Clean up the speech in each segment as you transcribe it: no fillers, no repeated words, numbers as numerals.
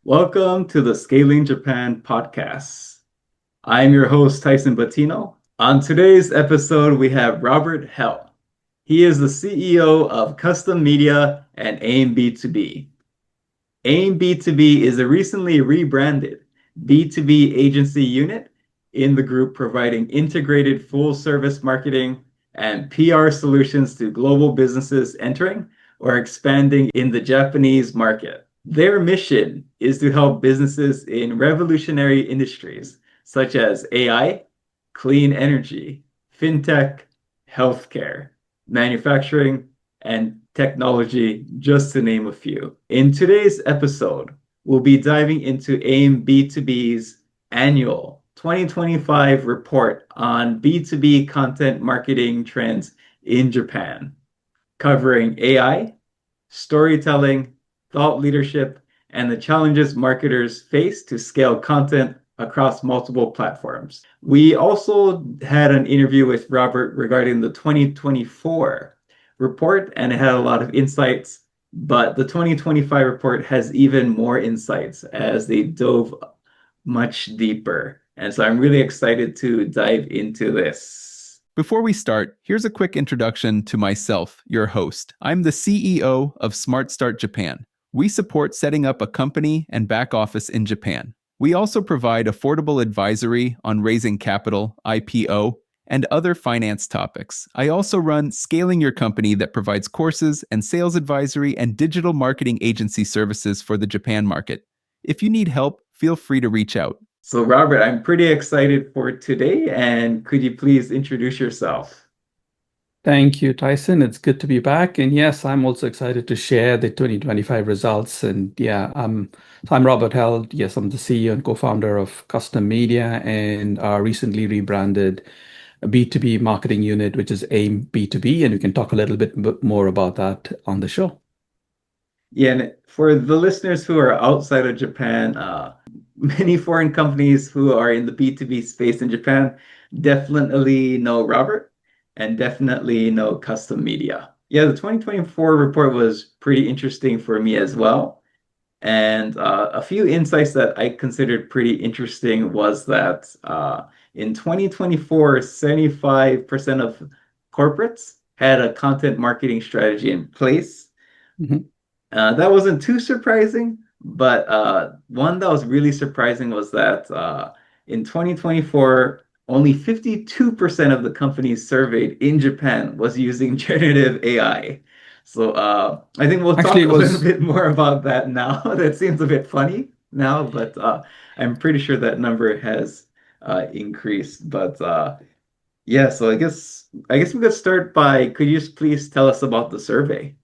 Welcome to the Scaling Japan podcast. I'm your host, Tyson Batino. On today's episode, we have Robert Heldt. He is the CEO of Custom Media and AIM B2B. AIM B2B is a recently rebranded B2B agency unit in the group providing integrated full-service marketing and PR solutions to global businesses entering or expanding in the Japanese market. Their mission is to help businesses in revolutionary industries such as AI, clean energy, fintech, healthcare, manufacturing, and technology, just to name a few. In today's episode, we'll be diving into AIM B2B's annual 2025 report on B2B content marketing trends in Japan, covering AI, storytelling, thought leadership, and the challenges marketers face to scale content across multiple platforms. We also had an interview with Robert regarding the 2024 report, and it had a lot of insights, but the 2025 report has even more insights as they dove much deeper. And so I'm really excited to dive into this. Before we start, here's a quick introduction to myself, your host. I'm the CEO of Smart Start Japan. We support setting up a company and back office in Japan. We also provide affordable advisory on raising capital, IPO, and other finance topics. I also run Scaling Your Company that provides courses and sales advisory and digital marketing agency services for the Japan market. If you need help, feel free to reach out. So Robert, I'm pretty excited for today, and could you please introduce yourself? Thank you, Tyson. It's good to be back. And yes, I'm also excited to share the 2025 results. And yeah, I'm Robert Heldt. Yes, I'm the CEO and co-founder of Custom Media and our recently rebranded B2B marketing unit, which is AIM B2B. And we can talk a little bit more about that on the show. Yeah, and for the listeners who are outside of Japan, many foreign companies who are in the B2B space in Japan definitely know Robert and definitely know Custom Media. Yeah, the 2024 report was pretty interesting for me as well. And a few insights that I considered pretty interesting was that in 2024, 75% of corporates had a content marketing strategy in place. Mhm. That wasn't too surprising, but one that was really surprising was that in 2024, only 52% of the companies surveyed in Japan was using generative AI. So I think we'll talk Actually, a little bit more about that now. That seems a bit funny now, but I'm pretty sure that number has increased. But yeah, so I guess we could start by, could you just please tell us about the survey?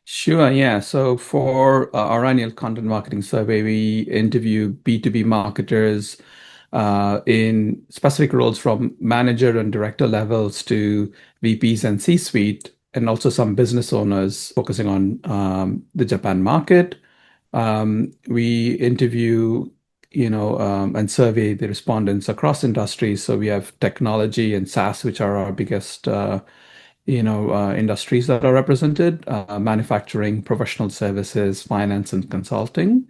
Sure, yeah. So for our annual content marketing survey, we interview B2B marketers in specific roles from manager and director levels to VPs and C-suite, and also some business owners focusing on the Japan market. We interview, and survey the respondents across industries. So we have technology and SaaS, which are our biggest industries that are represented, manufacturing, professional services, finance, and consulting.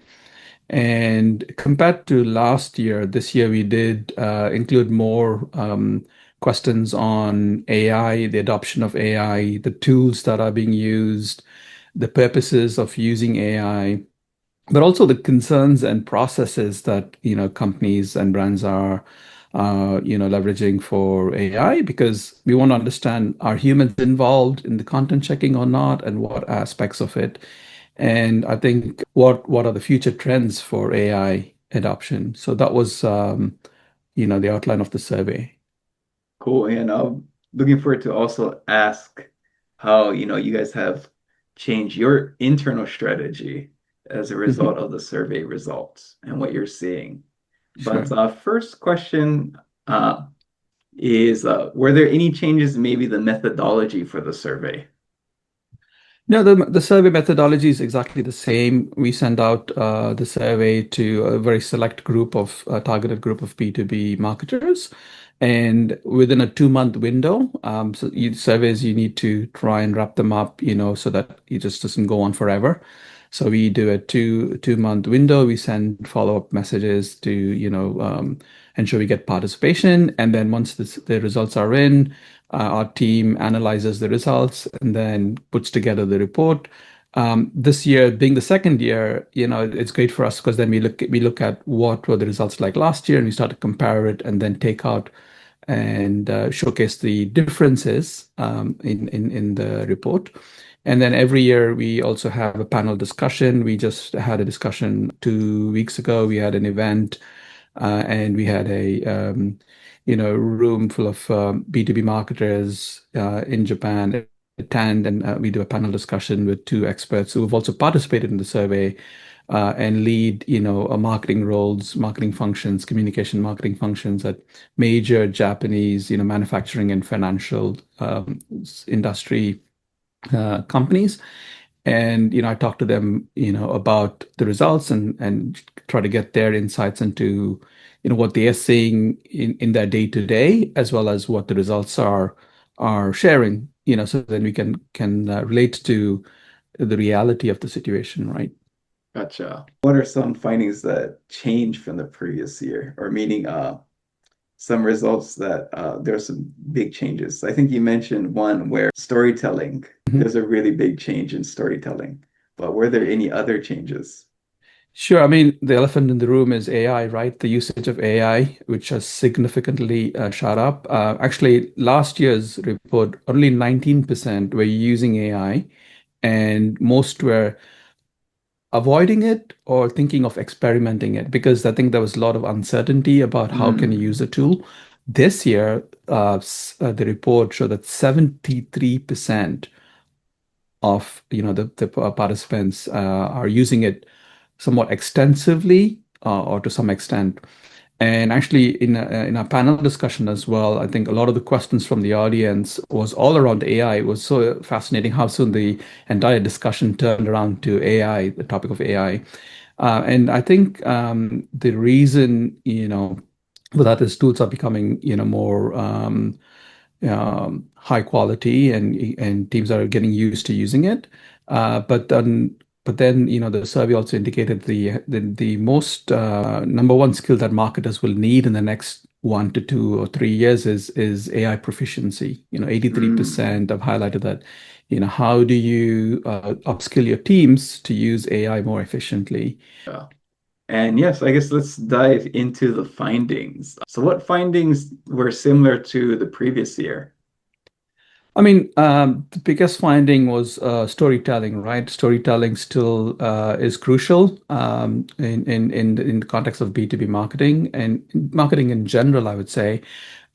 And compared to last year, this year we did include more questions on AI, the adoption of AI, the tools that are being used, the purposes of using AI, but also the concerns and processes that companies and brands are leveraging for AI, because we want to understand, are humans involved in the content checking or not, and what aspects of it. And I think what are the future trends for AI adoption. So that was the outline of the survey. Cool. And I'm looking forward to also ask how, you guys have changed your internal strategy as a result of the survey results and what you're seeing. But Sure. first question is, were there any changes, maybe the methodology for the survey? No, the survey methodology is exactly the same. We send out the survey to a very select group of targeted group of B2B marketers, and within a 2-month window. Surveys, you need to try and wrap them up, so that it just doesn't go on forever. So we do a two-month window. We send follow-up messages to, ensure we get participation. And then once the results are in, our team analyzes the results and then puts together the report. This year being the second year, it's great for us because then we look at what were the results like last year, and we start to compare it and then take out and showcase the differences in the report. And then every year we also have a panel discussion. We just had a discussion 2 weeks ago. We had an event, and we had a room full of B2B marketers in Japan attend, and we do a panel discussion with two experts who have also participated in the survey and lead, marketing roles, marketing functions, communication marketing functions at major Japanese, manufacturing and financial industry companies. And I talk to them about the results and try to get their insights into what they are seeing in their day to day, as well as what the results are sharing, so then we can relate to the reality of the situation, right? Gotcha. What are some findings that change from the previous year, or meaning some results that there's some big changes? I think you mentioned one where storytelling, there's a really big change in storytelling, but were there any other changes? Sure. I mean, the elephant in the room is AI, right? The usage of AI, which has significantly shot up. Actually, last year's report, only 19% were using AI, and most were avoiding it or thinking of experimenting it, because I think there was a lot of uncertainty about how can you use a tool. This year, the report showed that 73% of the participants are using it somewhat extensively or to some extent. And actually, in our panel discussion as well, I think a lot of the questions from the audience was all around AI. It was so fascinating how soon the entire discussion turned around to AI, the topic of AI. And I think the reason, for that is tools are becoming, more high quality, and teams are getting used to using it. But then, the survey also indicated the most number one skill that marketers will need in the next 1 to 2 or 3 years is AI proficiency. 83% have highlighted that. How do you upskill your teams to use AI more efficiently? Yeah. And yes, I guess let's dive into the findings. So what findings were similar to the previous year? I mean, the biggest finding was storytelling, right? Storytelling still is crucial in the context of B2B marketing and marketing in general, I would say.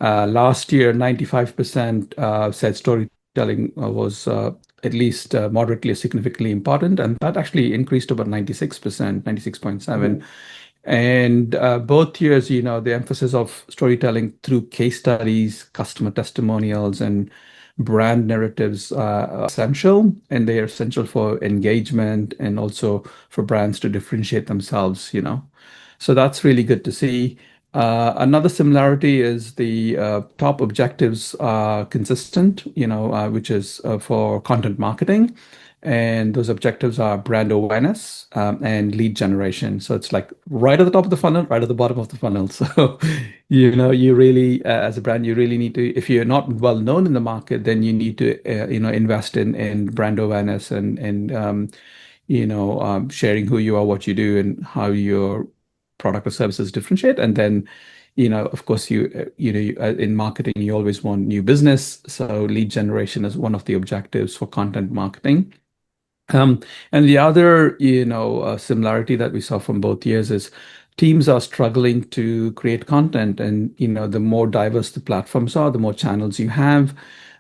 Last year, 95% said storytelling was at least moderately or significantly important, and that actually increased to about 96%, 96.7. And both years, the emphasis of storytelling through case studies, customer testimonials, and brand narratives are essential, and they are essential for engagement and also for brands to differentiate themselves. So that's really good to see. Another similarity is the top objectives are consistent, which is for content marketing. And those objectives are brand awareness and lead generation. So it's like right at the top of the funnel, right at the bottom of the funnel. So, you really, as a brand, you really need to, if you're not well known in the market, then you need to, invest in brand awareness and sharing who you are, what you do, and how your product or services differentiate. And then, of course, in marketing, you always want new business. So lead generation is one of the objectives for content marketing. And the other, similarity that we saw from both years is teams are struggling to create content. And, the more diverse the platforms are, the more channels you have,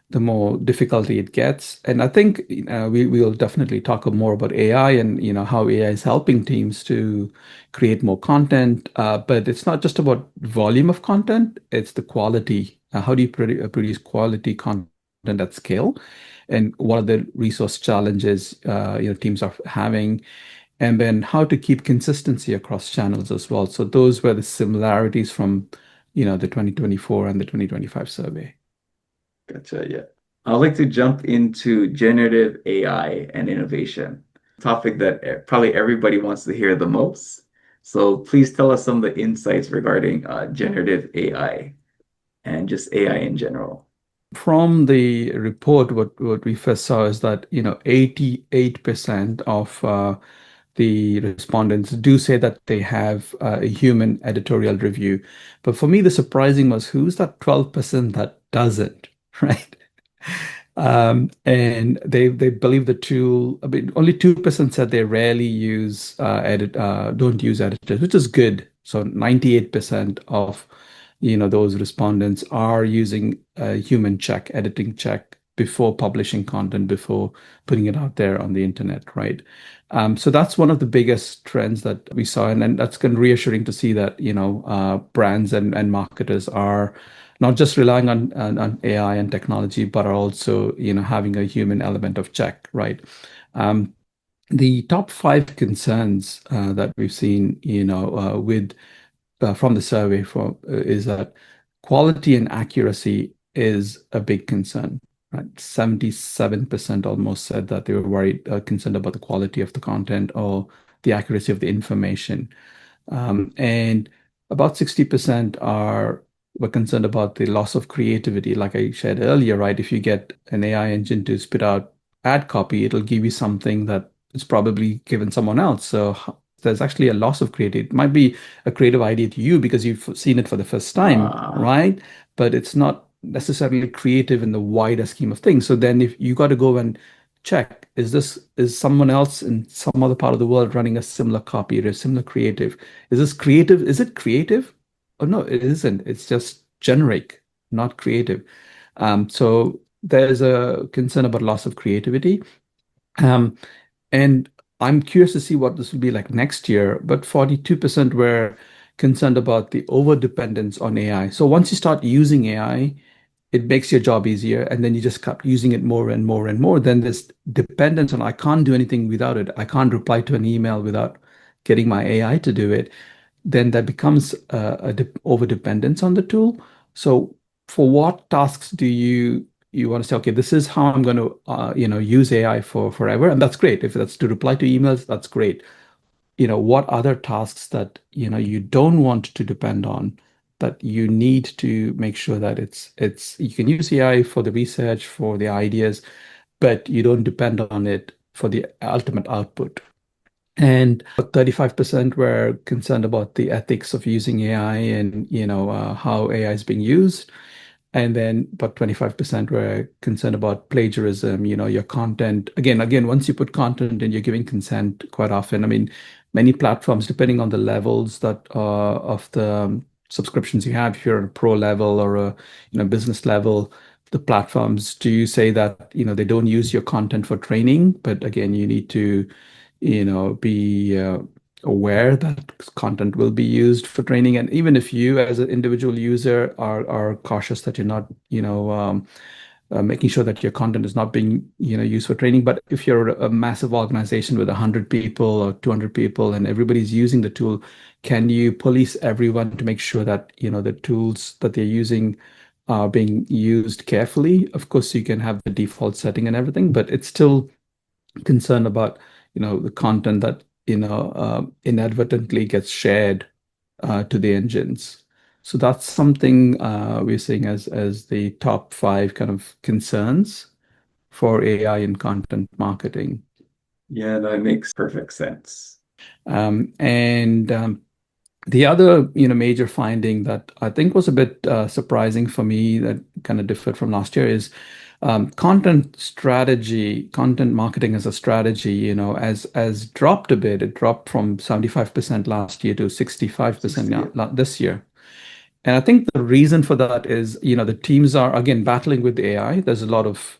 the more difficulty it gets. And I think we will definitely talk more about AI and, how AI is helping teams to create more content. But it's not just about volume of content, it's the quality. How do you produce quality content at scale? And what are the resource challenges teams are having, and then how to keep consistency across channels as well. So those were the similarities from the 2024 and the 2025 survey. Gotcha. Yeah. I'd like to jump into generative AI and innovation. topic that probably everybody wants to hear the most. So please tell us some of the insights regarding generative AI and just AI in general. From the report, what we first saw is that 88% of the respondents do say that they have a human editorial review. But for me, the surprising was who's that 12% that doesn't, right? And they believe the tool. I mean, only 2% said they rarely use don't use editors, which is good. So 98% of those respondents are using a human check, editing check before publishing content, before putting it out there on the internet, right? So that's one of the biggest trends that we saw, and that's kind of reassuring to see that brands and marketers are not just relying on AI and technology, but are also having a human element of check, right? The top five concerns that we've seen, with from the survey is that quality and accuracy is a big concern. Right, 77% almost said that they were worried, concerned about the quality of the content or the accuracy of the information. And about 60% were concerned about the loss of creativity. Like I shared earlier, right? If you get an AI engine to spit out ad copy, it'll give you something that is probably given someone else. So there's actually a loss of creativity. It might be a creative idea to you because you've seen it for the first time, right? But it's not necessarily creative in the wider scheme of things. So then if you got to go and check, is someone else in some other part of the world running a similar copy or a similar creative? Is this creative? Is it creative? Oh no, it isn't. It's just generic, not creative. So there's a concern about loss of creativity. And I'm curious to see what this will be like next year, but 42% were concerned about the over dependence on AI. So once you start using AI, it makes your job easier, and then you just keep using it more and more and more. Then this dependence on I can't do anything without it. I can't reply to an email without getting my AI to do it. Then that becomes over dependence on the tool. So for what tasks do you want to say, okay, this is how I'm going to use AI for forever, and that's great. If that's to reply to emails, that's great. What other tasks that you don't want to depend on, that you need to make sure that it's you can use AI for the research, for the ideas, but you don't depend on it for the ultimate output. And 35% were concerned about the ethics of using AI and how AI is being used. And then about 25% were concerned about plagiarism, your content. Again, once you put content and you're giving consent quite often, I mean, many platforms, depending on the levels that of the subscriptions you have, if you're at a pro level or a business level, the platforms do say that they don't use your content for training, but again, you need to be aware that content will be used for training. And even if you as an individual user are cautious that you're not making sure that your content is not being used for training. But if you're a massive organization with 100 people or 200 people and everybody's using the tool, can you police everyone to make sure that the tools that they're using are being used carefully? Of course, you can have the default setting and everything, but it's still concerned about the content that inadvertently gets shared to the engines. So that's something we're seeing as the top five kind of concerns for AI in content marketing. Yeah, that makes perfect sense. And the other major finding that I think was a bit surprising for me, that kind of differed from last year, is content strategy, content marketing as a strategy, as dropped a bit. It dropped from 75% last year to 65% now, this year. And I think the reason for that is, the teams are again battling with AI. There's a lot of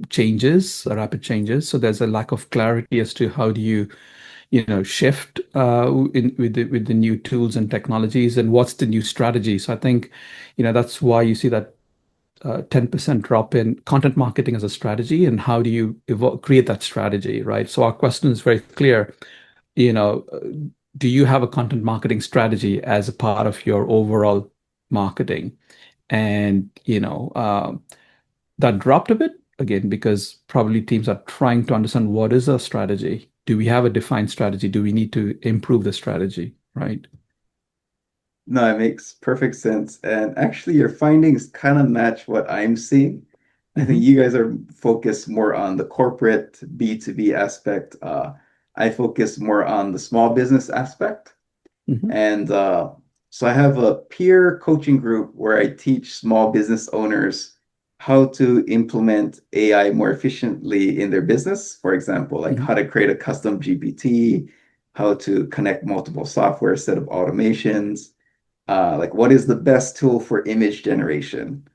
changes, rapid changes. So there's a lack of clarity as to how do you shift with the new tools and technologies, and what's the new strategy. So I think that's why you see that 10% drop in content marketing as a strategy, and how do you create that strategy, right? So our question is very clear. Do you have a content marketing strategy as a part of your overall marketing? And that dropped a bit. again, because probably teams are trying to understand what is our strategy. Do we have a defined strategy? Do we need to improve the strategy, right? No, it makes perfect sense. And actually, your findings kind of match what I'm seeing. I think Hmm. you guys are focused more on the corporate B2B aspect. I focus more on the small business aspect. Hmm. And so I have a peer coaching group where I teach small business owners how to implement AI more efficiently in their business. For example, like Hmm. how to create a custom GPT, how to connect multiple software set of automations, like what is the best tool for image generation,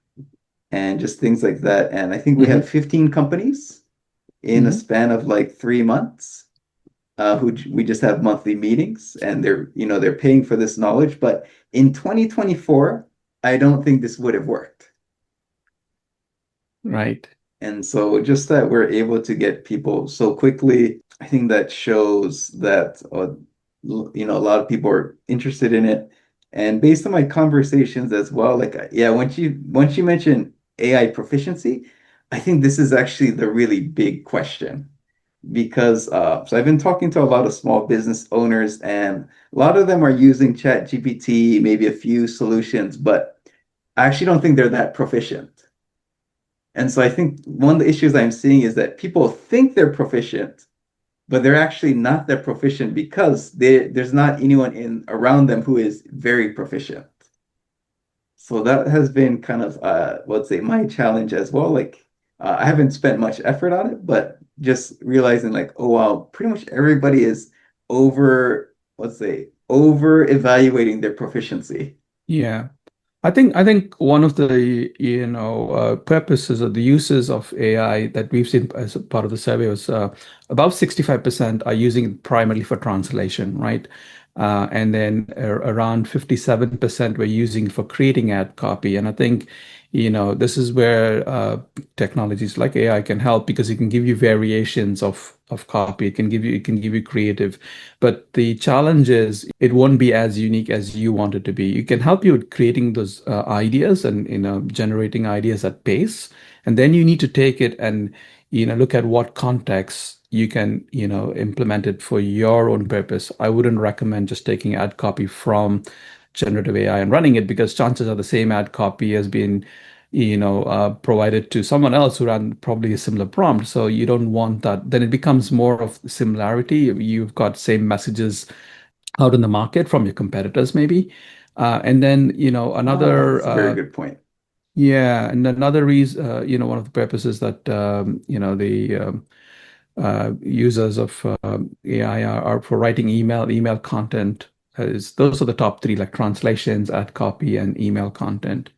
and just things like that. And I think we Hmm. have 15 companies in a Hmm. span of like 3 months who we just have monthly meetings, and they're paying for this knowledge. But in 2024, I don't think this would have worked. Right. And so just that we're able to get people so quickly, I think that shows that a lot of people are interested in it. And based on my conversations as well, like yeah, once you mention AI proficiency, I think this is actually the really big question because so I've been talking to a lot of small business owners, and a lot of them are using Chat GPT, maybe a few solutions, but I actually don't think they're that proficient. And so I think one of the issues I'm seeing is that people think they're proficient, but they're actually not that proficient because there's not anyone in around them who is very proficient. So that has been kind of let's say my challenge as well. Like I haven't spent much effort on it, but just realizing like, oh wow, pretty much everybody is let's say, over evaluating their proficiency. Yeah. I think one of the purposes or the uses of AI that we've seen as a part of the survey was about 65% are using it primarily for translation, right? And then around 57% were using it for creating ad copy. And I think this is where technologies like AI can help because it can give you variations of copy. It can give you creative. But the challenge is it won't be as unique as you want it to be. It can help you with creating those ideas and generating ideas at pace. And then you need to take it and look at what context you can implement it for your own purpose. I wouldn't recommend just taking ad copy from generative AI and running it because chances are the same ad copy has been provided to someone else who ran probably a similar prompt. So you don't want that. Then it becomes more of similarity. You've got same messages out in the market from your competitors, maybe. And then, That's a very good point. yeah, and another reason, one of the purposes that, the users of AI are for writing email content is those are the top three, like translations, ad copy, and email content.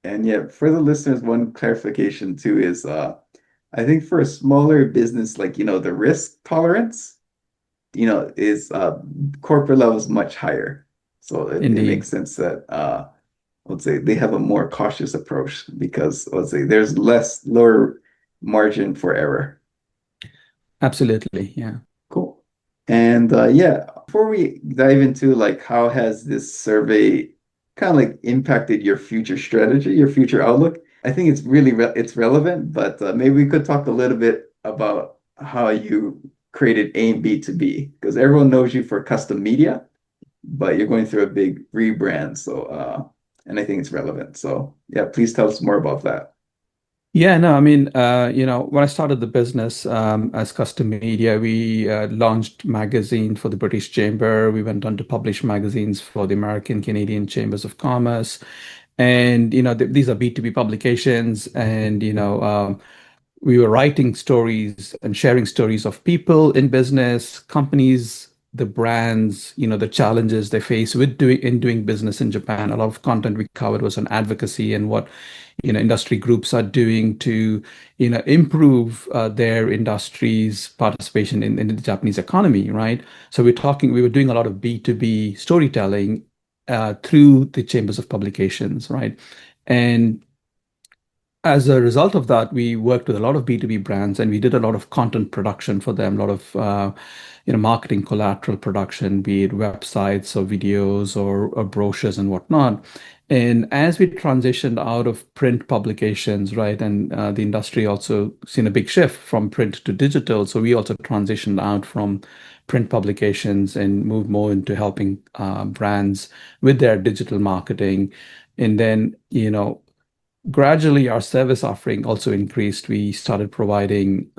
And yeah, for the listeners, one clarification too is I think for a smaller business, like the risk tolerance, is corporate level is much higher. So it makes Indeed. sense that let's say they have a more cautious approach because let's say there's less lower margin for error. Absolutely. Yeah. Cool. And yeah, before we dive into like how has this survey kind of like impacted your future strategy, your future outlook, I think it's really it's relevant, but maybe we could talk a little bit about how you created AIM B2B because everyone knows you for custom media, but you're going through a big rebrand. So and I think it's relevant. So yeah, please tell us more about that. Yeah, no, I mean, when I started the business as custom media, we launched magazine for the British Chamber. We went on to publish magazines for the American Canadian Chambers of Commerce. And, these are B2B publications. And, we were writing stories and sharing stories of people in business, companies, the brands, the challenges they face with doing business in Japan. A lot of content we covered was on advocacy and what industry groups are doing to improve their industry's participation in the Japanese economy, right? So we were doing a lot of B2B storytelling through the chambers of publications, right? And as a result of that, we worked with a lot of B2B brands and we did a lot of content production for them, a lot of marketing collateral production, be it websites or videos or brochures and whatnot. And as we transitioned out of print publications, right, and the industry also seen a big shift from print to digital. So we also transitioned out from print publications and moved more into helping brands with their digital marketing. And then, gradually our service offering also increased. We started providing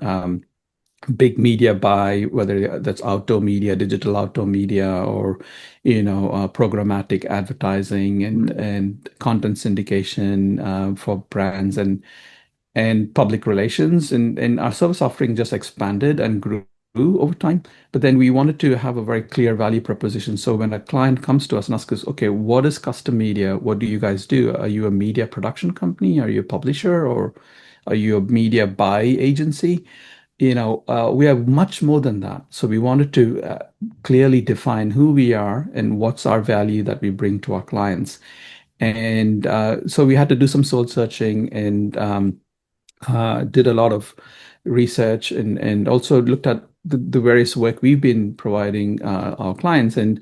big media buy, whether that's outdoor media, digital outdoor media, or programmatic advertising and content syndication for brands and public relations. And our service offering just expanded and grew over time. But then we wanted to have a very clear value proposition. So when a client comes to us and asks us, okay, what is custom media? What do you guys do? Are you a media production company? Are you a publisher? Or are you a media buy agency? We have much more than that. So we wanted to clearly define who we are and what's our value that we bring to our clients. And so we had to do some soul searching and did a lot of research and also looked at the various work we've been providing our clients. And,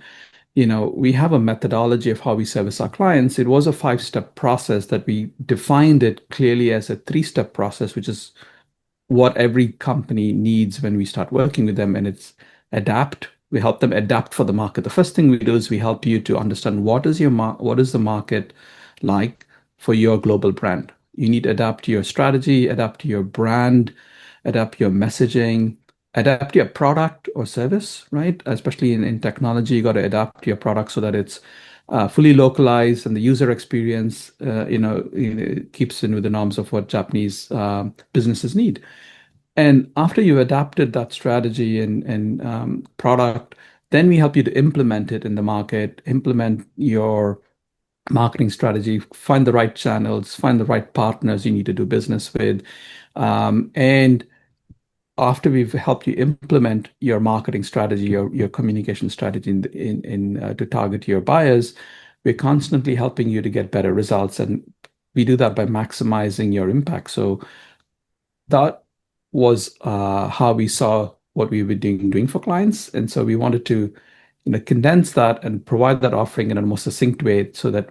we have a methodology of how we service our clients. It was a 5-step process that we defined it clearly as a 3-step process, which is what every company needs when we start working with them, and it's adapt. We help them adapt for the market. The first thing we do is we help you to understand what is the market like for your global brand. You need to adapt to your strategy, adapt to your brand, adapt your messaging, adapt your product or service, right? Especially in technology, you got to adapt your product so that it's fully localized and the user experience, keeps in with the norms of what Japanese businesses need. And after you've adapted that strategy and product, then we help you to implement it in the market, implement your marketing strategy, find the right channels, find the right partners you need to do business with. And after we've helped you implement your marketing strategy, your communication strategy to target your buyers, we're constantly helping you to get better results. And we do that by maximizing your impact. So that was how we saw what we were doing for clients. And so we wanted to condense that and provide that offering in a more succinct way so that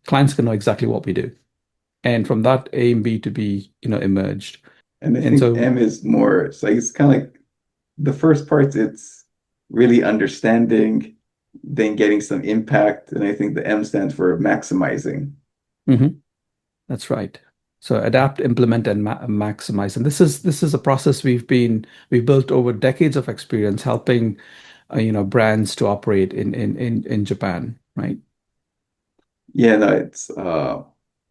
clients can know exactly what we do. And from that, AIM B2B, emerged. And I think so M is more, it's like, it's kind of like the first part, it's really understanding, then getting some impact. And I think the M stands for maximizing. That's right. So adapt, implement, and maximize. And this is a process we've built over decades of experience helping brands to operate in Japan, right? Yeah, no, it's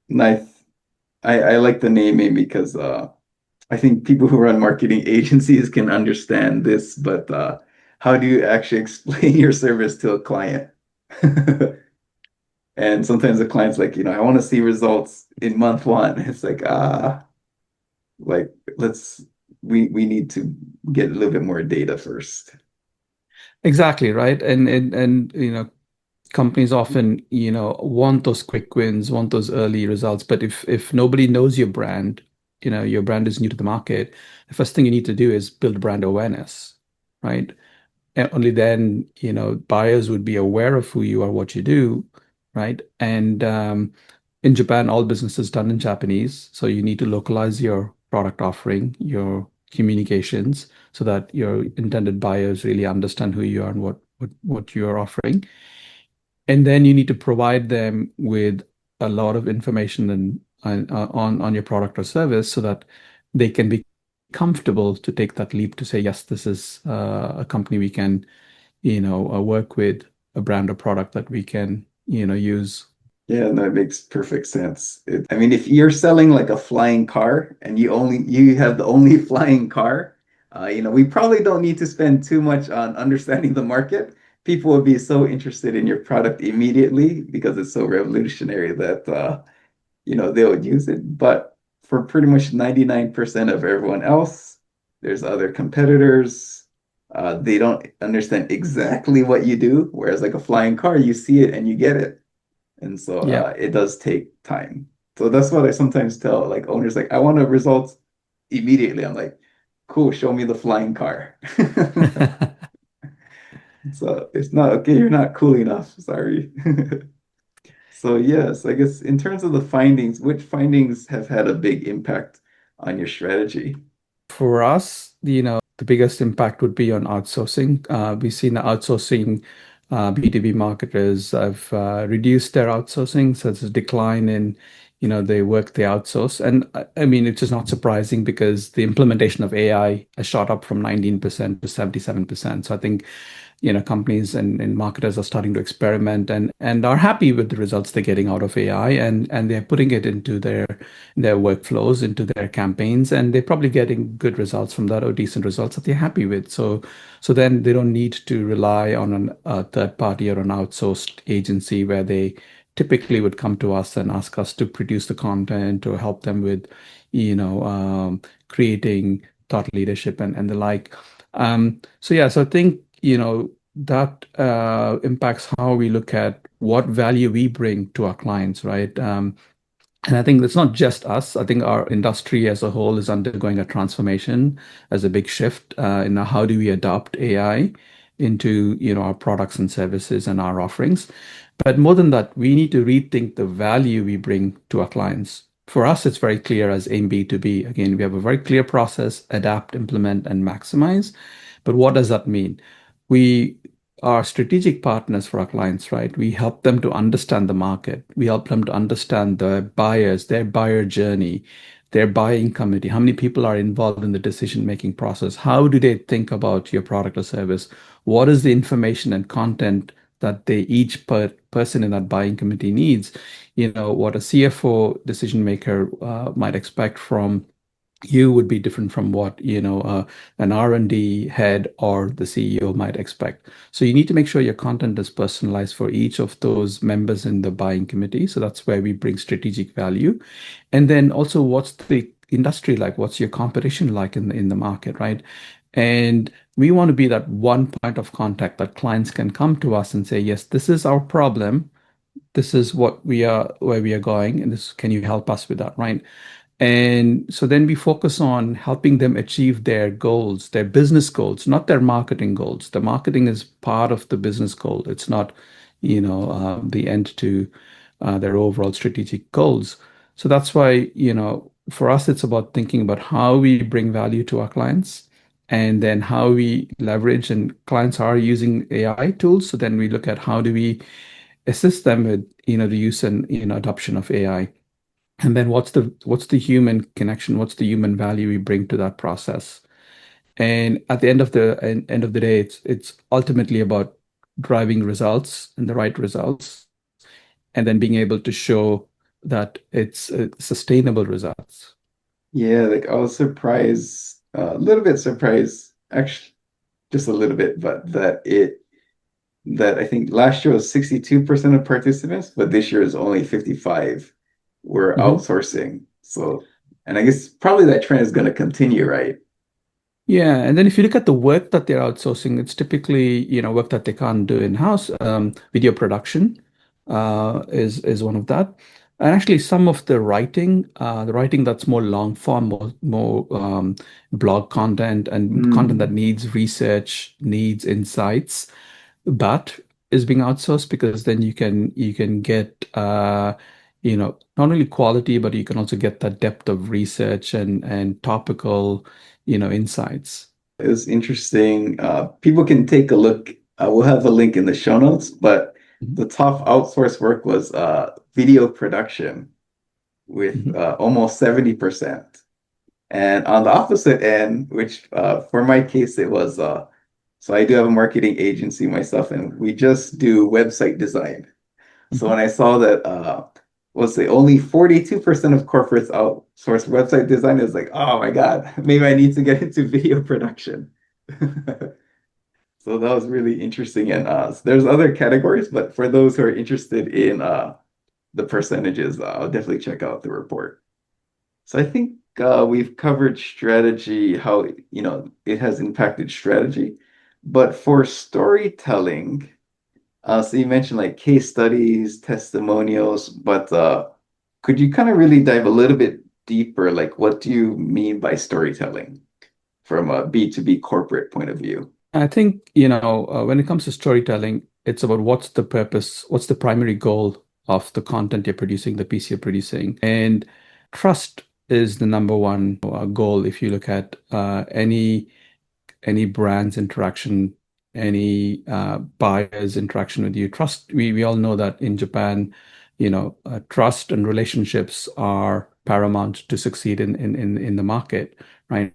nice. I like the naming because I think people who run marketing agencies can understand this, but how do you actually explain your service to a client? And sometimes the client's like, I want to see results in month one. It's like, like we need to get a little bit more data first. Exactly, right. And companies often, want those quick wins, want those early results. But if nobody knows your brand, your brand is new to the market, the first thing you need to do is build brand awareness, right? And only then, buyers would be aware of who you are, what you do, right? And in Japan, all business is done in Japanese, so you need to localize your product offering, your communications, so that your intended buyers really understand who you are and what you're offering. And then you need to provide them with a lot of information on your product or service so that they can be comfortable to take that leap to say, yes, this is a company we can, work with, a brand or product that we can, use. Yeah, that makes perfect sense. I mean, if you're selling like a flying car and you have the only flying car, we probably don't need to spend too much on understanding the market. People will be so interested in your product immediately because it's so revolutionary that they would use it. But for pretty much 99% of everyone else, there's other competitors. They don't understand exactly what you do. Whereas like a flying car, you see it and you get it. And so Yeah. it does take time So that's what I sometimes tell like owners, like I want a result immediately. I'm like, cool, show me the flying car. So it's not okay, you're not cool enough. Sorry. So yes, I guess in terms of the findings, which findings have had a big impact on your strategy? For us, the biggest impact would be on outsourcing. We've seen the outsourcing B2B marketers have reduced their outsourcing, so it's a decline in, the work they outsource. And I mean, it's just not surprising because the implementation of AI has shot up from 19% to 77%. So I think, companies and marketers are starting to experiment and are happy with the results they're getting out of AI, and they're putting it into their workflows, into their campaigns, and they're probably getting good results from that or decent results that they're happy with. So then they don't need to rely on a third party or an outsourced agency where they typically would come to us and ask us to produce the content or help them with, creating thought leadership and the like. So yeah, so I think, that impacts how we look at what value we bring to our clients, right? And I think it's not just us. I think our industry as a whole is undergoing a transformation as a big shift in how do we adopt AI into, our products and services and our offerings. But more than that, we need to rethink the value we bring to our clients. For us, it's very clear as AIM B2B. Again, we have a very clear process: adapt, implement, and maximize. But what does that mean? We are strategic partners for our clients, right? We help them to understand the market. We help them to understand the buyers, their buyer journey, their buying committee. How many people are involved in the decision-making process? How do they think about your product or service? What is the information and content that each person in that buying committee needs? What a CFO decision maker might expect from you would be different from what an R&D head or the CEO might expect. So you need to make sure your content is personalized for each of those members in the buying committee. So that's where we bring strategic value. And then also, what's the industry like? What's your competition like in the market, right? And we want to be that one point of contact that clients can come to us and say, yes, this is our problem. This is where we are going, and this, can you help us with that, right? And so then we focus on helping them achieve their goals, their business goals, not their marketing goals. The marketing is part of the business goal. It's not, the end to their overall strategic goals. So that's why, for us, it's about thinking about how we bring value to our clients and then how we leverage, and clients are using AI tools. So then we look at how do we assist them with, the use and, adoption of AI. And then what's the human connection? What's the human value we bring to that process? And at the end of the day, it's ultimately about driving results and the right results, and then being able to show that it's sustainable results. Yeah, like I was surprised, a little bit surprised, actually, just a little bit, but that I think last year was 62% of participants, but this year is only 55 were Mhm. outsourcing. So, and I guess probably that trend is going to continue, right? Yeah, and then if you look at the work that they're outsourcing, it's typically, work that they can't do in-house. Video production is one of that. And actually some of the writing that's more long form, more blog content and content that Mm. needs research, needs insights, but is being outsourced because then you can get not only quality, but you can also get that depth of research and topical insights. It was interesting. People can take a look. We'll have a link in the show notes, but Mhm. the top outsourced work was video production with Mhm. almost 70%. And on the opposite end, which for my case, it was so I do have a marketing agency myself, and we just do website design. So when Mhm. I saw that, let's say only 42% of corporates outsource website design, is like, oh my God, maybe I need to get into video production. So that was really interesting. And so there's other categories, but for those who are interested in the percentages, I'll definitely check out the report. So I think we've covered strategy, how it has impacted strategy. But for storytelling, so you mentioned like case studies, testimonials, but could you kind of really dive a little bit deeper? Like, what do you mean by storytelling from a B2B corporate point of view? I think, when it comes to storytelling, it's about what's the purpose, what's the primary goal of the content you're producing, the piece you're producing. And trust is the number one goal if you look at any brand's interaction, any buyer's interaction with you. Trust, we all know that in Japan, trust and relationships are paramount to succeed in the market, right?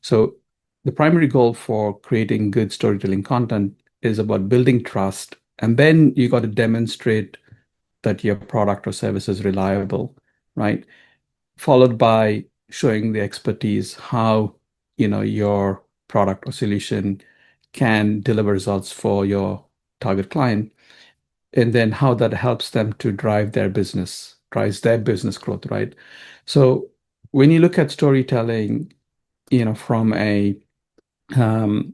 So the primary goal for creating good storytelling content is about building trust, and then you got to demonstrate that your product or service is reliable, right? Followed by showing the expertise, how your product or solution can deliver results for your target client, and then how that helps them to drives their business growth, right? So when you look at storytelling, from a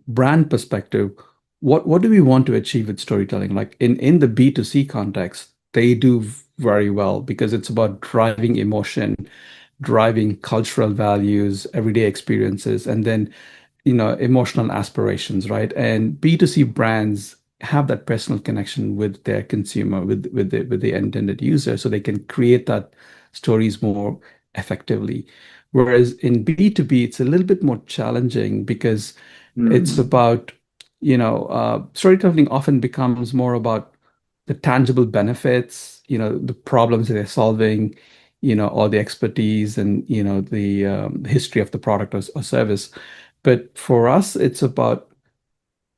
brand perspective, what do we want to achieve with storytelling? Like in the B2C context, they do very well because it's about driving emotion, driving cultural values, everyday experiences, and then emotional aspirations, right? And B2C brands have that personal connection with their consumer, with the intended user, so they can create that stories more effectively. Whereas in B2B, it's a little bit more challenging because it's Hmm. about, storytelling often becomes more about the tangible benefits, the problems that they're solving, or the expertise and, the history of the product or service. But for us, it's about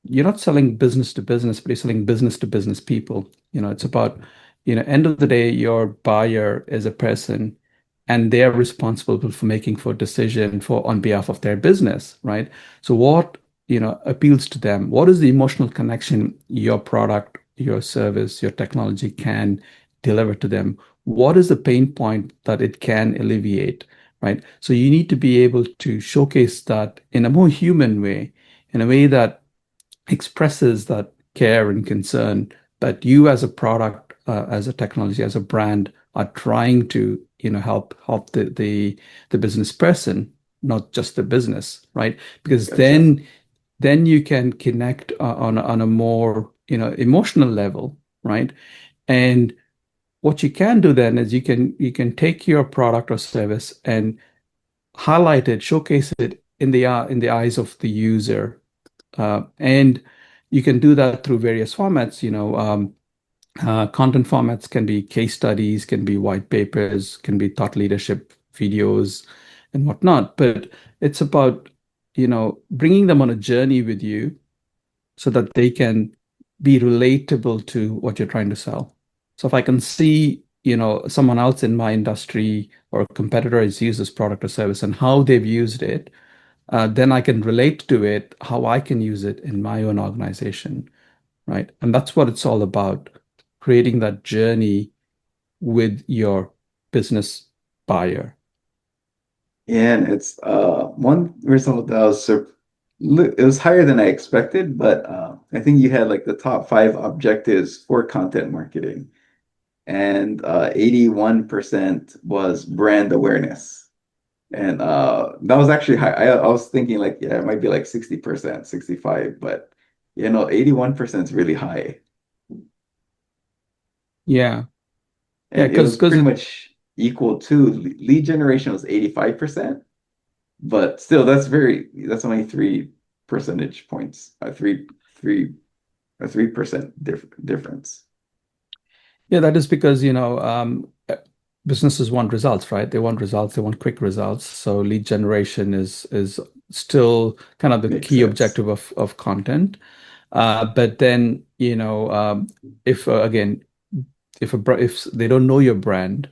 you're not selling business to business, but you're selling business to business people. It's about, end of the day, your buyer is a person and they're responsible for making for decision for on behalf of their business, right? So what, appeals to them? What is the emotional connection your product, your service, your technology can deliver to them? What is the pain point that it can alleviate, right? So you need to be able to showcase that in a more human way, in a way that expresses that care and concern that you as a product, as a technology, as a brand are trying to, help the business person, not just the business, right? Because Gotcha. then you can connect on a more, emotional level, right? And what you can do then is you can take your product or service and highlight it, showcase it in the eyes of the user, and you can do that through various formats. Content formats can be case studies, can be white papers, can be thought leadership videos and whatnot. But it's about, bringing them on a journey with you so that they can be relatable to what you're trying to sell. So if I can see, someone else in my industry or a competitor has used this product or service and how they've used it, then I can relate to it, how I can use it in my own organization, right? And that's what it's all about, creating that journey with your business buyer. Yeah, and it's one result that it was higher than I expected, but I think you had like the top five objectives for content marketing, and 81% was brand awareness. And that was actually high. I was thinking like, yeah, it might be like 60%, 65, but 81% is really high. Yeah. Yeah, And it was because pretty much equal to lead generation was 85%, but still that's only 3 percentage points, a 3% difference. yeah, that is because, businesses want results, right? They want results, they want quick results. So lead generation is still kind of the Makes key sense. objective of content. But then, if again, if they don't know your brand,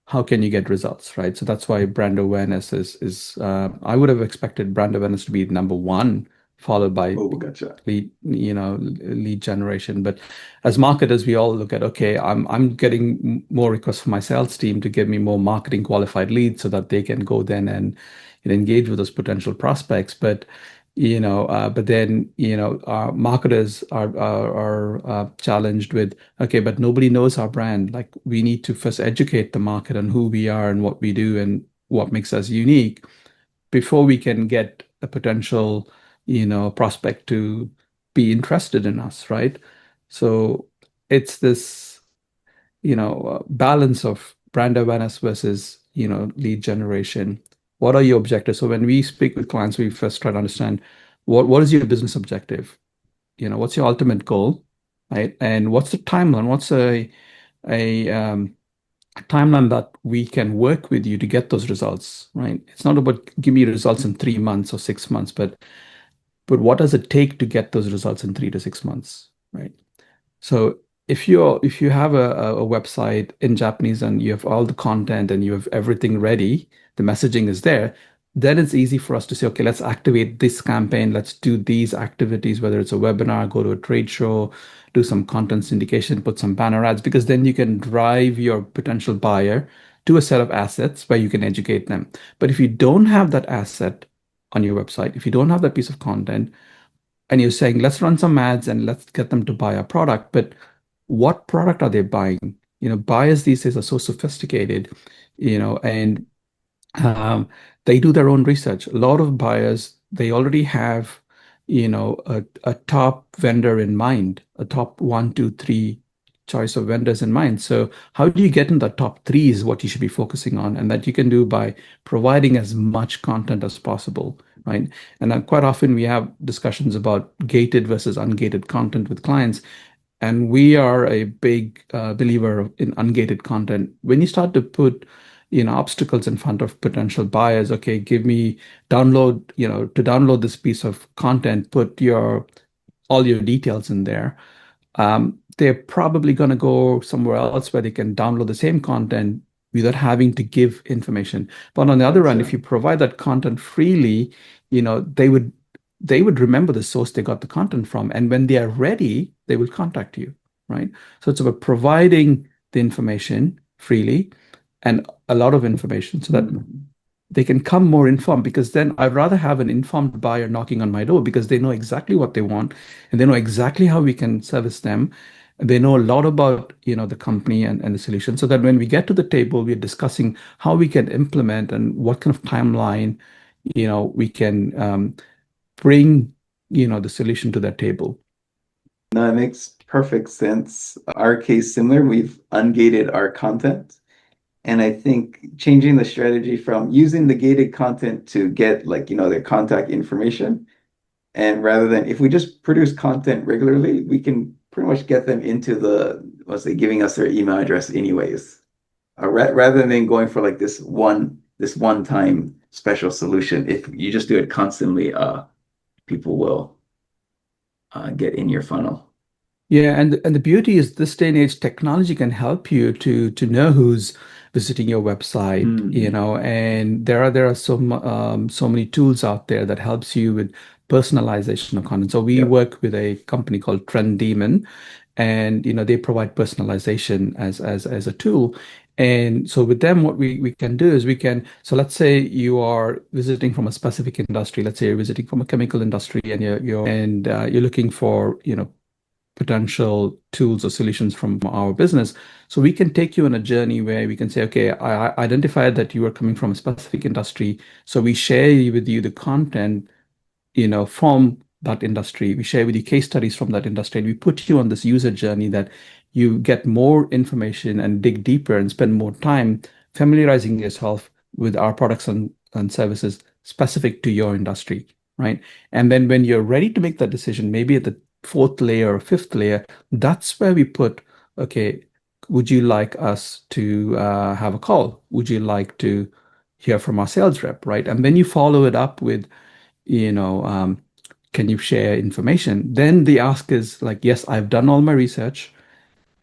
how can you get results, right? So that's why brand awareness is I would have expected brand awareness to be number one, followed by Oh, gotcha. lead generation. But as marketers, we all look at, okay, I'm getting more requests from my sales team to give me more marketing qualified leads so that they can go then and engage with those potential prospects. But But then, our marketers are challenged with, okay, but nobody knows our brand. Like, we need to first educate the market on who we are and what we do and what makes us unique before we can get a potential, prospect to be interested in us, right? So it's this, balance of brand awareness versus, lead generation. What are your objectives? So when we speak with clients, we first try to understand what is your business objective? What's your ultimate goal, right? And what's the timeline? What's a timeline that we can work with you to get those results, right? It's not about give me results in 3 months or 6 months, but what does it take to get those results in 3 to 6 months, right? So if you have a website in Japanese and you have all the content and you have everything ready, the messaging is there, then it's easy for us to say, okay, let's activate this campaign, let's do these activities, whether it's a webinar, go to a trade show, do some content syndication, put some banner ads, because then you can drive your potential buyer to a set of assets where you can educate them. But if you don't have that asset on your website, if you don't have that piece of content, and you're saying, let's run some ads and let's get them to buy a product. But what product are they buying? Buyers these days are so sophisticated, and um, they do their own research. A lot of buyers, they already have, a top vendor in mind, a top one, two, three choice of vendors in mind. So how do you get in the top three is what you should be focusing on, and that you can do by providing as much content as possible, right? And then quite often we have discussions about gated versus ungated content with clients. And we are a big believer in ungated content. When you start to put, obstacles in front of potential buyers, okay, give me to download this piece of content, put all your details in there. They're probably going to go somewhere else where they can download the same content without having to give information. But on the other hand, if you provide that content freely, they would remember the source they got the content from. And when they are ready, they will contact you, right? So it's about providing the information freely and a lot of information so that they can come more informed, because then I'd rather have an informed buyer knocking on my door because they know exactly what they want and they know exactly how we can service them. They know a lot about, the company and the solution, so that when we get to the table, we're discussing how we can implement and what kind of timeline, we can bring, the solution to that table. No, it makes perfect sense. Our case similar, we've ungated our content. And I think changing the strategy from using the gated content to get their contact information. And rather than if we just produce content regularly, we can pretty much get them into let's say, giving us their email address anyways. Rather than going for this one time special solution. If you just do it constantly, people will get in your funnel. Yeah, and the beauty is this day and age, technology can help you to know who's visiting your website, and there are so many tools out there that helps you with personalization of content. So we Yep. work with a company called Trend Demon, and they provide personalization as a tool. And so with them, what we can do is so let's say you are visiting from a specific industry. Let's say you're visiting from a chemical industry, and you're looking for, potential tools or solutions from our business. So we can take you on a journey where we can say, okay, I identified that you are coming from a specific industry. So we share with you the content, from that industry. We share with you case studies from that industry, and we put you on this user journey that you get more information and dig deeper and spend more time familiarizing yourself with our products and services specific to your industry, right? And then when you're ready to make that decision, maybe at the fourth layer or fifth layer, that's where we put, okay, would you like us to have a call? Would you like to hear from our sales rep, right? And then you follow it up with, can you share information? Then the ask is like, yes, I've done all my research,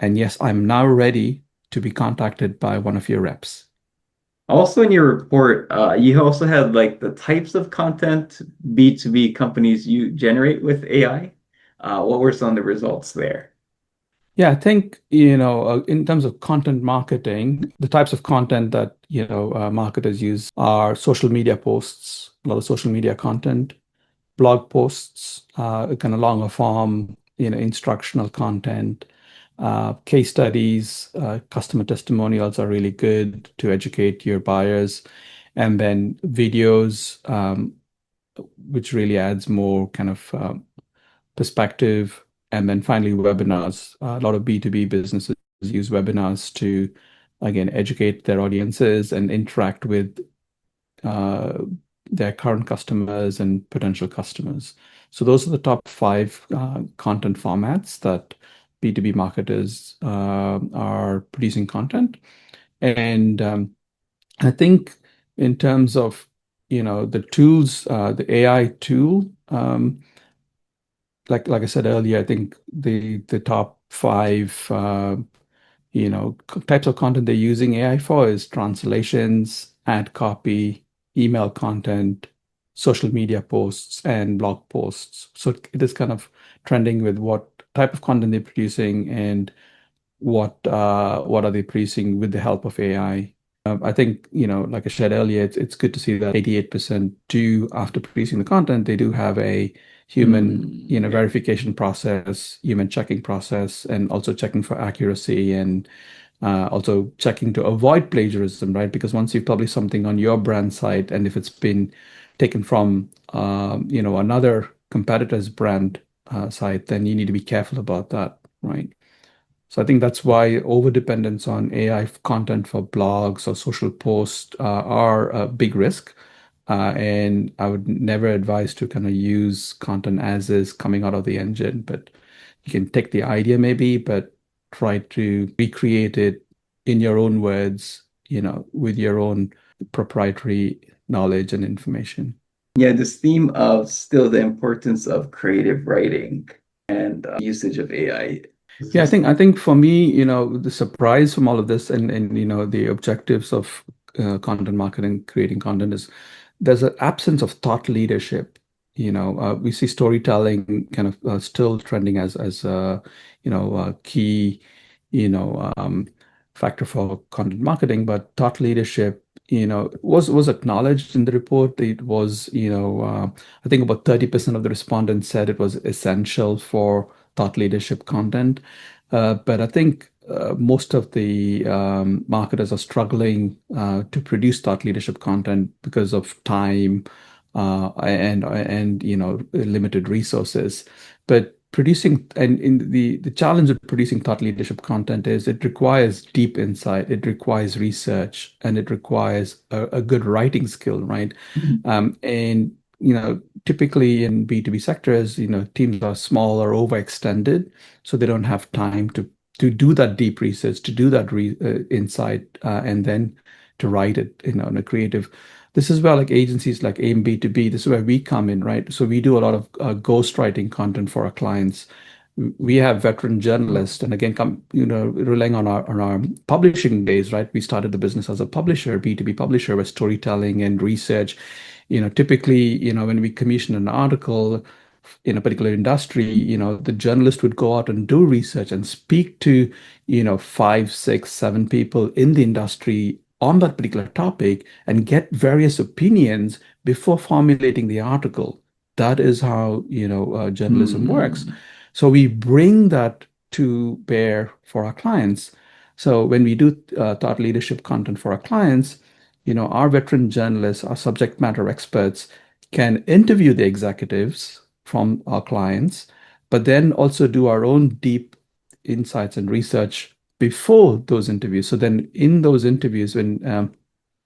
and yes, I'm now ready to be contacted by one of your reps. Also in your report, you also had the types of content B2B companies you generate with AI. What were some of the results there? Yeah, I think, in terms of content marketing, the types of content that, marketers use are social media posts, a lot of social media content, blog posts, kind of longer form, instructional content, case studies, customer testimonials are really good to educate your buyers, and then videos, which really adds more kind of perspective, and then finally webinars. A lot of B2B businesses use webinars to, again, educate their audiences and interact with uh, their current customers and potential customers. So those are the top five content formats that B2B marketers are producing content. And I think in terms of, the tools, the AI tool, like I said earlier, I think the top five types of content they're using AI for is translations, ad copy, email content, social media posts, and blog posts. So it is kind of trending with what type of content they're producing and what are they producing with the help of AI. I think, like I said earlier, it's good to see that 88% do, after producing the content, they do have a human, Yeah. verification process, human checking process, and also checking for accuracy, and also checking to avoid plagiarism, right? Because once you publish something on your brand site, and if it's been taken from, another competitor's brand site, then you need to be careful about that, right? So I think that's why overdependence on AI content for blogs or social posts are a big risk. And I would never advise to kind of use content as is coming out of the engine, but you can take the idea maybe, but try to recreate it in your own words, with your own proprietary knowledge and information. Yeah, this theme of still the importance of creative writing and usage of AI. Yeah, I think for me, the surprise from all of this, and the objectives of content marketing, creating content, is there's an absence of thought leadership. We see storytelling kind of still trending as a key, you know, um, factor for content marketing, but thought leadership, was acknowledged in the report. It was, I think about 30% of the respondents said it was essential for thought leadership content. But I think most of the marketers are struggling to produce thought leadership content because of time and limited resources. But producing, and in the challenge of producing thought leadership content is it requires deep insight, it requires research, and it requires a good writing skill, right? And typically in B2B sectors, teams are small or overextended, so they don't have time to do that deep research, to do that insight, and then to write it, in a creative. This is where like agencies like AIM B2B, this is where we come in, right? So we do a lot of ghostwriting content for our clients. We have veteran journalists, and again, relying on our publishing days, right? We started the business as a publisher, B2B publisher, with storytelling and research. Typically, when we commission an article in a particular industry, the journalist would go out and do research and speak to, five, six, seven people in the industry on that particular topic and get various opinions before formulating the article. That is how, journalism works. So we bring that to bear for our clients. So when we do thought leadership content for our clients, our veteran journalists, our subject matter experts can interview the executives from our clients, but then also do our own deep insights and research before those interviews. So then in those interviews, when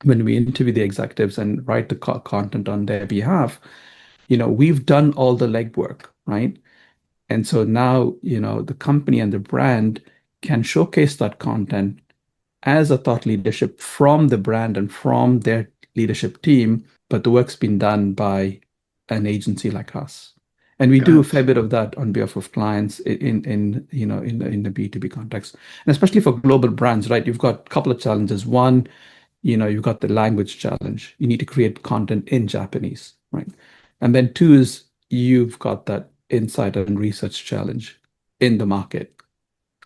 we interview the executives and write the content on their behalf, we've done all the legwork, right? And so now, the company and the brand can showcase that content as a thought leadership from the brand and from their leadership team, but the work's been done by an agency like us. And we do a fair bit of that on behalf of clients in the B2B context. And especially for global brands, right? You've got a couple of challenges. One, you've got the language challenge. You need to create content in Japanese, right? And then two is you've got that insight and research challenge in the market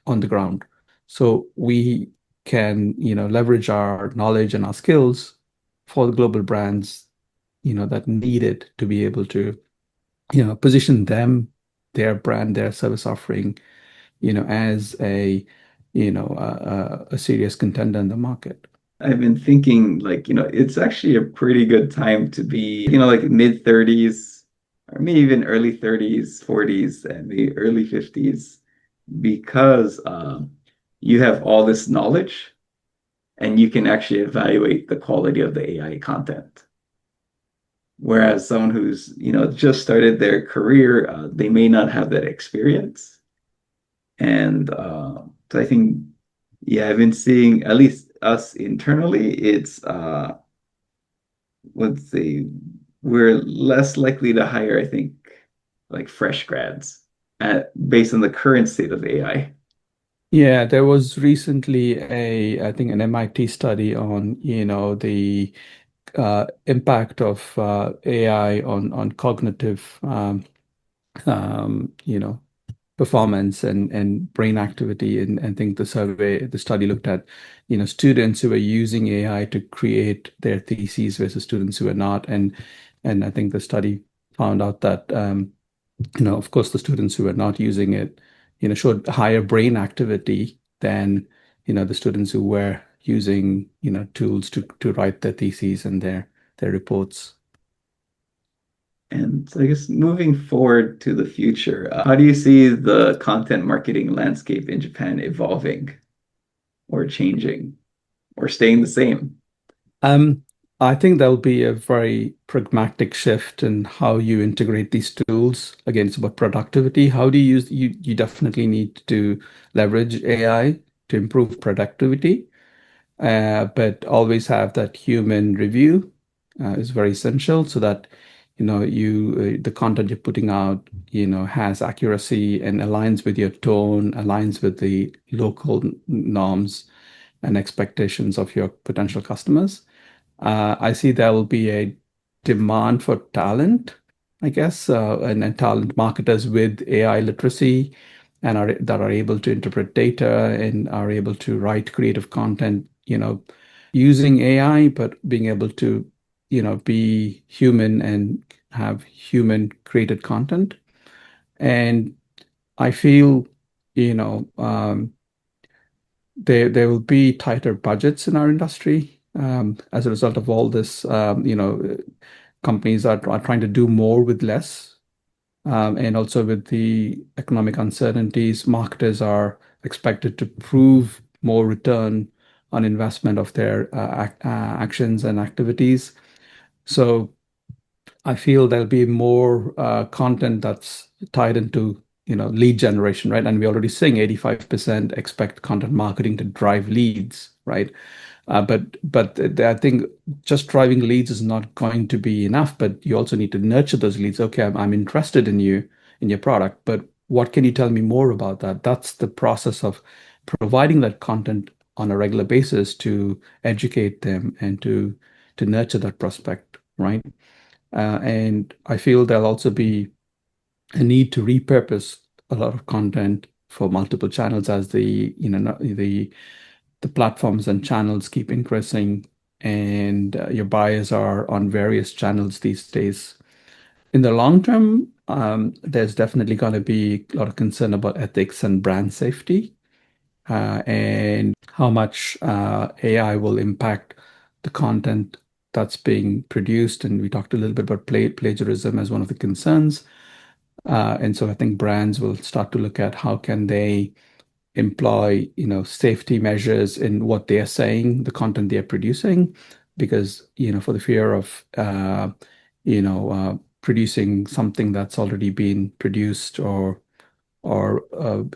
on the ground. So we can, leverage our knowledge and our skills for the global brands, that need it to be able to position them, their brand, their service offering, as a serious contender in the market. I've been thinking like, it's actually a pretty good time to be, like mid 30s or maybe even early 30s, 40s, and maybe early 50s because you have all this knowledge and you can actually evaluate the quality of the AI content. Whereas someone who's, just started their career, they may not have that experience. And so I think, yeah, I've been seeing at least us internally, it's let's see, we're less likely to hire, I think, like fresh grads based on the current state of AI. Yeah, there was recently I think, an MIT study on, the impact of AI on cognitive, um, you know, performance and brain activity. And I think the study looked at, students who were using AI to create their theses versus students who are not. And I think the study found out that, of course, the students who were not using it, showed higher brain activity than, the students who were using, tools to write their theses and their reports. And so I guess moving forward to the future, how do you see the content marketing landscape in Japan evolving or changing or staying the same? Um, I think there'll be a very pragmatic shift in how you integrate these tools. Again, it's about productivity. How do you use you definitely need to leverage AI to improve productivity, but always have that human review is very essential so that the content you're putting out has accuracy and aligns with your tone, aligns with the local norms and expectations of your potential customers. I see there will be a demand for talent, I guess, and talent marketers with AI literacy and that are able to interpret data and are able to write creative content, using AI, but being able to, be human and have human created content. And I feel, you know, there will be tighter budgets in our industry as a result of all this. Companies are trying to do more with less, and also with the economic uncertainties, marketers are expected to prove more return on investment of their actions and activities. So I feel there'll be more content that's tied into, lead generation, right? And we're already seeing 85% expect content marketing to drive leads, right? But I think just driving leads is not going to be enough, but you also need to nurture those leads. Okay, I'm interested in you, in your product, but what can you tell me more about that? That's the process of providing that content on a regular basis to educate them and to nurture that prospect, right? And I feel there'll also be a need to repurpose a lot of content for multiple channels as the platforms and channels keep increasing, and your buyers are on various channels these days. In the long term, there's definitely going to be a lot of concern about ethics and brand safety, and how much AI will impact the content that's being produced. And we talked a little bit about plagiarism as one of the concerns. And so I think brands will start to look at how can they employ, safety measures in what they are saying, the content they are producing, because, for the fear of, producing something that's already been produced, or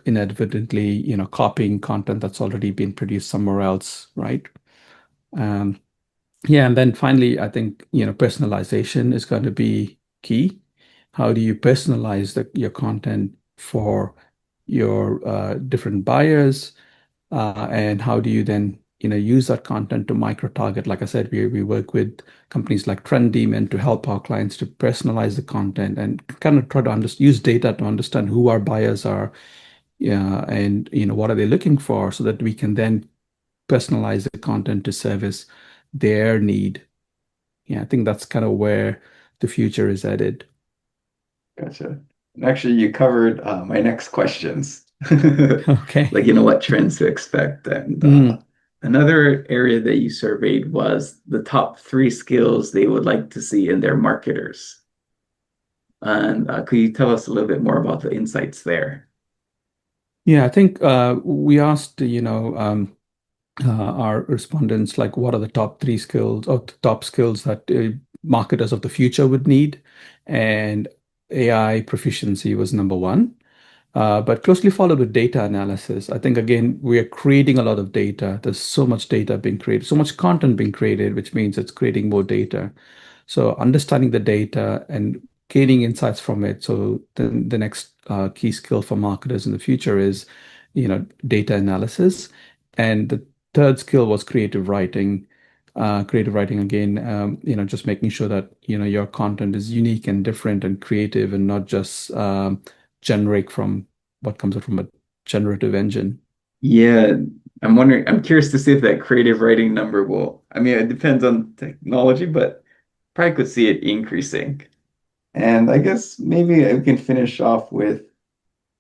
inadvertently, copying content that's already been produced somewhere else, right? Um, yeah, and then finally, I think, personalization is going to be key. How do you personalize your content for your different buyers? And how do you then, use that content to micro-target? Like I said, we work with companies like Trend Demon to help our clients to personalize the content and kind of try to use data to understand who our buyers are, yeah, and what are they looking for, so that we can then personalize the content to service their need. Yeah, I think that's kind of where the future is headed. Gotcha. And actually, you covered my next questions. Okay. Like, what trends to expect. And Mm. another area that you surveyed was the top three skills they would like to see in their marketers. And could you tell us a little bit more about the insights there? Yeah, I think we asked, our respondents, like, what are the top three skills or top skills that marketers of the future would need? And AI proficiency was number one. But closely followed with data analysis. I think, again, we are creating a lot of data. There's so much data being created, so much content being created, which means it's creating more data. So understanding the data and gaining insights from it. So the next key skill for marketers in the future is, data analysis. And the third skill was creative writing. Creative writing, again, just making sure that, your content is unique and different and creative and not just generic from what comes out from a generative engine. Yeah, I'm curious to see if that creative writing number will, I mean, it depends on technology, but probably could see it increasing. And I guess maybe we can finish off with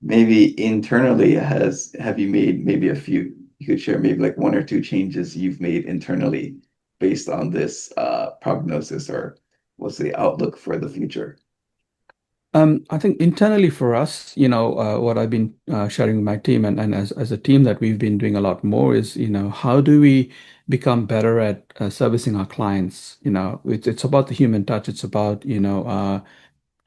maybe internally have you made maybe a few, you could share maybe like one or two changes you've made internally based on this prognosis or what's the outlook for the future? I think internally for us, what I've been sharing with my team and as a team that we've been doing a lot more is, how do we become better at servicing our clients? It's about the human touch. It's about,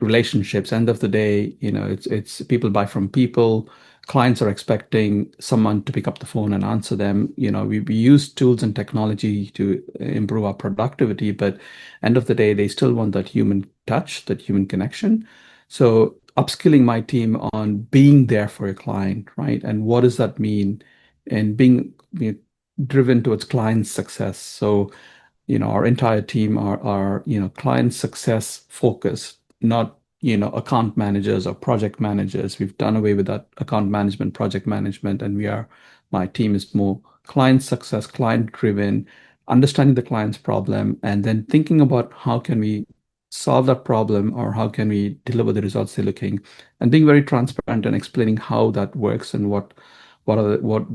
relationships. End of the day, it's people buy from people. Clients are expecting someone to pick up the phone and answer them. We use tools and technology to improve our productivity, but end of the day, they still want that human touch, that human connection. So upskilling my team on being there for a client, right? And what does that mean? And being, driven towards client success. So our entire team are client success focused, not account managers or project managers. We've done away with that account management, project management, and my team is more client success, client driven, understanding the client's problem, and then thinking about how can we solve that problem or how can we deliver the results they're looking, and being very transparent and explaining how that works and what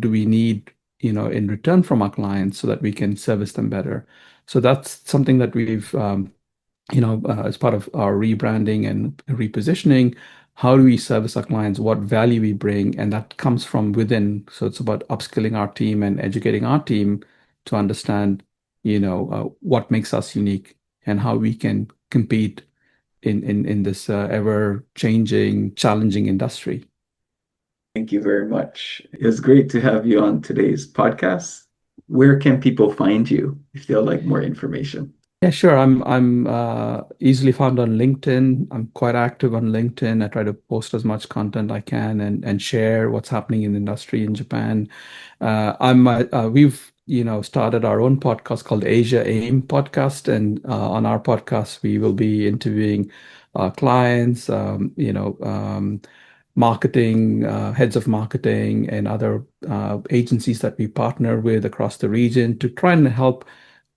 do we need in return from our clients so that we can service them better. So that's something that we've, as part of our rebranding and repositioning, how do we service our clients, what value we bring, and that comes from within. So it's about upskilling our team and educating our team to understand, what makes us unique and how we can compete in this ever changing, challenging industry. Thank you very much. It was great to have you on today's podcast. Where can people find you if they'll like more information? Yeah, sure. I'm easily found on LinkedIn. I'm quite active on LinkedIn. I try to post as much content I can and share what's happening in the industry in Japan. We've started our own podcast called Asia AIM podcast, and on our podcast we will be interviewing clients, marketing heads of marketing and other agencies that we partner with across the region to try and help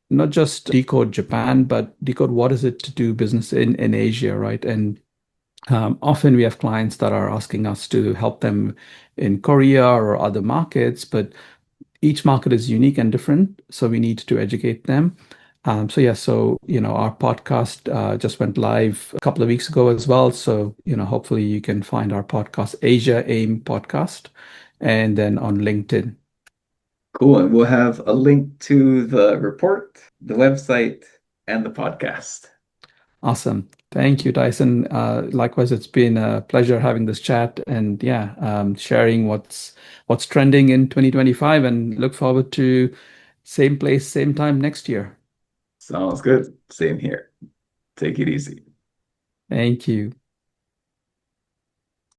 not just decode Japan, but decode what is it to do business in Asia, right? And often we have clients that are asking us to help them in Korea or other markets, but each market is unique and different, so we need to educate them. So yeah, so our podcast just went live a couple of weeks ago as well. So hopefully you can find our podcast, Asia AIM podcast, and then on LinkedIn. Cool. And we'll have a link to the report, the website, and the podcast. Awesome. Thank you, Tyson. Likewise, it's been a pleasure having this chat and yeah, sharing what's trending in 2025 and look forward to same place, same time next year. Sounds good. Same here. Take it easy. Thank you.